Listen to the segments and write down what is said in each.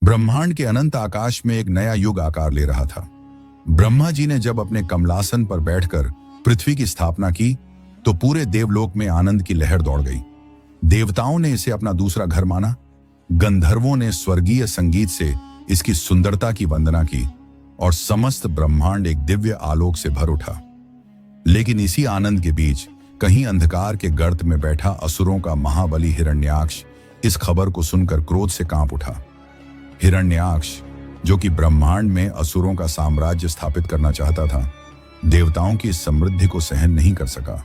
ब्रह्मांड के अनंत आकाश में एक नया युग आकार ले रहा था। ब्रह्मा जी ने जब अपने कमलासन पर बैठकर पृथ्वी की स्थापना की तो पूरे देवलोक में आनंद की लहर दौड़ गई। देवताओं ने इसे अपना दूसरा घर माना, गंधर्वों ने स्वर्गीय संगीत से इसकी सुंदरता की वंदना की और समस्त ब्रह्मांड एक दिव्य आलोक से भर उठा। लेकिन इसी आनंद के बीच कहीं अंधकार के गर्त में बैठा असुरों का महाबली हिरण्याक्ष इस खबर को सुनकर क्रोध से कांप उठा। हिरण्याक्ष, जो कि ब्रह्मांड में असुरों का साम्राज्य स्थापित करना चाहता था, देवताओं की इस समृद्धि को सहन नहीं कर सका।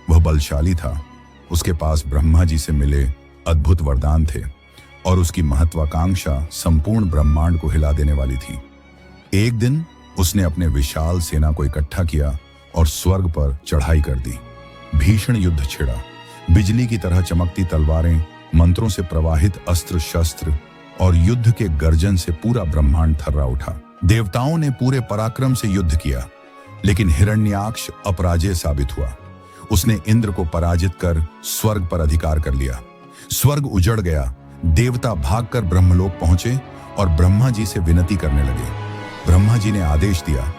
वह बलशाली था, उसके पास ब्रह्मा जी से मिले अद्भुत वरदान थे और उसकी महत्वाकांक्षा संपूर्ण ब्रह्मांड को हिला देने वाली थी। एक दिन उसने अपने विशाल सेना को इकट्ठा किया और स्वर्ग पर चढ़ाई कर दी। भीषण युद्ध छिड़ा, बिजली की तरह चमकती तलवारें, मंत्रों से प्रवाहित अस्त्र शस्त्र और युद्ध के गर्जन से पूरा ब्रह्मांड थर्रा उठा। देवताओं ने पूरे पराक्रम से युद्ध किया, लेकिन हिरण्याक्ष अपराजय साबित हुआ। उसने इंद्र को पराजित कर स्वर्ग पर अधिकार कर लिया। स्वर्ग उजड़ गया। देवता भागकर ब्रह्मलोक पहुंचे और ब्रह्मा जी से विनती करने लगे। ब्रह्मा जी ने आदेश दिया,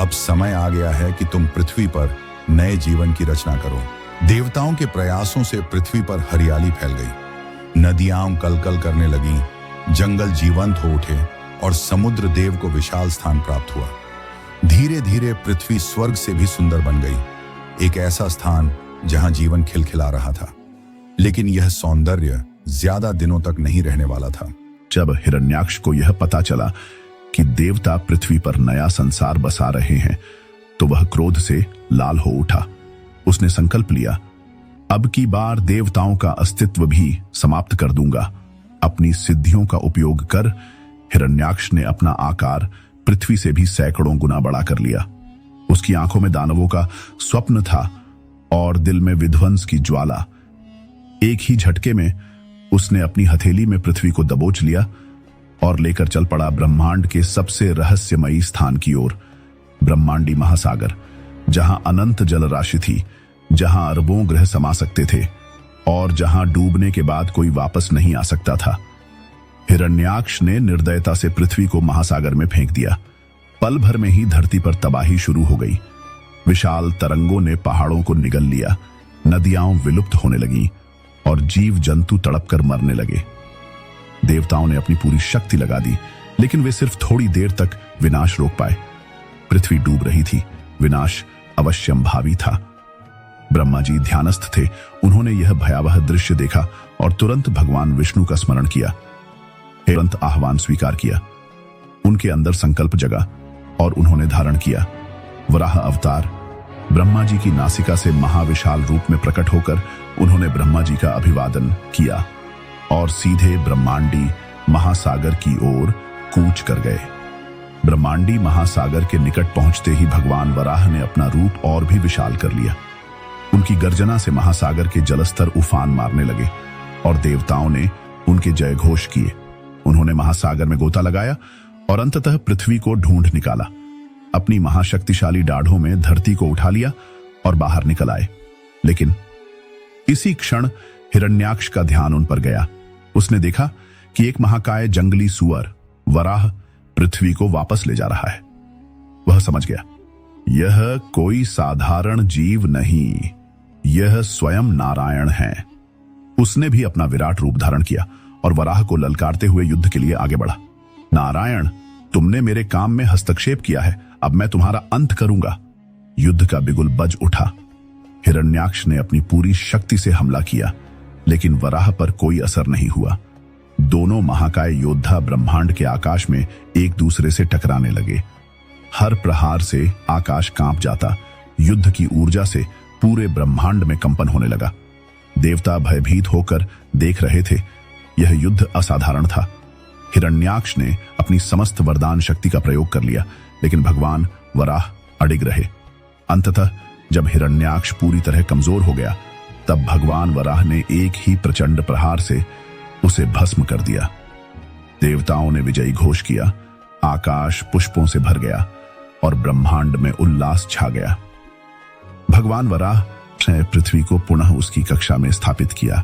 अब समय आ गया है कि तुम पृथ्वी पर नए जीवन की रचना करो। देवताओं के प्रयासों से पृथ्वी पर हरियाली फैल गई, नदियां कलकल करने लगीं, जंगल जीवंत हो उठे और समुद्र देव को विशाल स्थान प्राप्त हुआ। धीरे धीरे पृथ्वी स्वर्ग से भी सुंदर बन गई, एक ऐसा स्थान जहां जीवन खिलखिला रहा था। लेकिन यह सौंदर्य ज्यादा दिनों तक नहीं रहने वाला था। जब हिरण्याक्ष को यह पता चला कि देवता पृथ्वी पर नया संसार बसा रहे हैं तो वह क्रोध से लाल हो उठा। उसने संकल्प लिया, अब की बार देवताओं का अस्तित्व भी समाप्त कर दूंगा। अपनी सिद्धियों का उपयोग कर हिरण्याक्ष ने अपना आकार पृथ्वी से भी सैकड़ों गुना बड़ा कर लिया। उसकी आंखों में दानवों का स्वप्न था और दिल में विध्वंस की ज्वाला। एक ही झटके में उसने अपनी हथेली में पृथ्वी को दबोच लिया और लेकर चल पड़ा ब्रह्मांड के सबसे रहस्यमयी स्थान की ओर, ब्रह्मांडी महासागर, जहां अनंत जल राशि थी, जहां अरबों ग्रह समा सकते थे और जहां डूबने के बाद कोई वापस नहीं आ सकता था। हिरण्याक्ष ने निर्दयता से पृथ्वी को महासागर में फेंक दिया। पल भर में ही धरती पर तबाही शुरू हो गई। विशाल तरंगों ने पहाड़ों को निगल लिया, नदियां विलुप्त होने लगीं और जीव जंतु तड़प कर मरने लगे। देवताओं ने अपनी पूरी शक्ति लगा दी, लेकिन वे सिर्फ थोड़ी देर तक विनाश रोक पाए। पृथ्वी डूब रही थी, विनाश अवश्यंभावी था। ब्रह्मा जी ध्यानस्थ थे। उन्होंने यह भयावह दृश्य देखा और तुरंत भगवान विष्णु का स्मरण किया, तुरंत आह्वान स्वीकार किया। उनके अंदर संकल्प जगा और उन्होंने धारण किया वराह अवतार। ब्रह्मा जी की नासिका से महाविशाल रूप में प्रकट होकर उन्होंने ब्रह्मा जी का अभिवादन किया और सीधे ब्रह्मांडी महासागर की ओर कूच कर गए। ब्रह्मांडी महासागर के निकट पहुंचते ही भगवान वराह ने अपना रूप और भी विशाल कर लिया। उनकी गर्जना से महासागर के जलस्तर उफान मारने लगे और देवताओं ने उनके जय घोष किए। उन्होंने महासागर में गोता लगाया और अंततः पृथ्वी को ढूंढ निकाला। अपनी महाशक्तिशाली डाढ़ों में धरती को उठा लिया और बाहर निकल आए। लेकिन इसी क्षण हिरण्याक्ष का ध्यान उन पर गया। उसने देखा कि एक महाकाय जंगली सुअर वराह पृथ्वी को वापस ले जा रहा है। वह समझ गया, यह कोई साधारण जीव नहीं, यह स्वयं नारायण है। उसने भी अपना विराट रूप धारण किया और वराह को ललकारते हुए युद्ध के लिए आगे बढ़ा। नारायण, तुमने मेरे काम में हस्तक्षेप किया है, अब मैं तुम्हारा अंत करूंगा। युद्ध का बिगुल बज उठा। हिरण्याक्ष ने अपनी पूरी शक्ति से हमला किया, लेकिन वराह पर कोई असर नहीं हुआ। दोनों महाकाय योद्धा ब्रह्मांड के आकाश में एक दूसरे से टकराने लगे। हर प्रहार से आकाश कांप जाता। युद्ध की ऊर्जा से पूरे ब्रह्मांड में कंपन होने लगा। देवता भयभीत होकर देख रहे थे। यह युद्ध असाधारण था। हिरण्याक्ष ने अपनी समस्त वरदान शक्ति का प्रयोग कर लिया, लेकिन भगवान वराह अडिग रहे। अंततः जब हिरण्याक्ष पूरी तरह कमजोर हो गया, तब भगवान वराह ने एक ही प्रचंड प्रहार से उसे भस्म कर दिया। देवताओं ने विजयी घोष किया। आकाश पुष्पों से भर गया और ब्रह्मांड में उल्लास छा गया। भगवान वराह ने पृथ्वी को पुनः उसकी कक्षा में स्थापित किया।